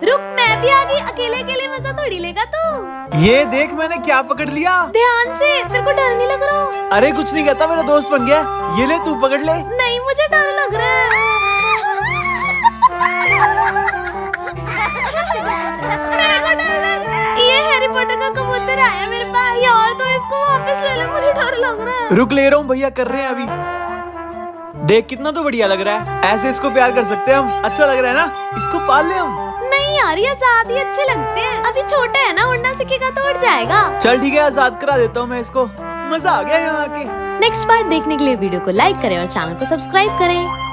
रुक, मैं भी आ गई। अकेले अकेले मजा थोड़ी लेगा तू। ये देख मैंने क्या पकड़ लिया। ध्यान से, तेरे को डर नहीं लग रहा? अरे कुछ नहीं कहता, मेरा दोस्त बन गया। ये ले तू पकड़ ले। नहीं, मुझे डर लग रहा है। मेरे को डर लग रहा है। ये हैरी पॉटर का कबूतर आया मेरे पास यार, तो इसको वापस ले ले, मुझे डर लग रहा है। रुक, ले रहा हूँ, भैया कर रहे हैं अभी। देख कितना तो बढ़िया लग रहा है। ऐसे इसको प्यार कर सकते हैं हम। अच्छा लग रहा है ना, इसको पाल ले हम। नहीं यार, ये आजाद ही अच्छे लगते हैं। अभी छोटा है ना, उड़ना सीखेगा तो उड़ जाएगा। चल ठीक है, आजाद करा देता हूँ मैं इसको। मजा आ गया यहाँ आके। नेक्स्ट पार्ट देखने के लिए वीडियो को लाइक करें और चैनल को सब्सक्राइब करें।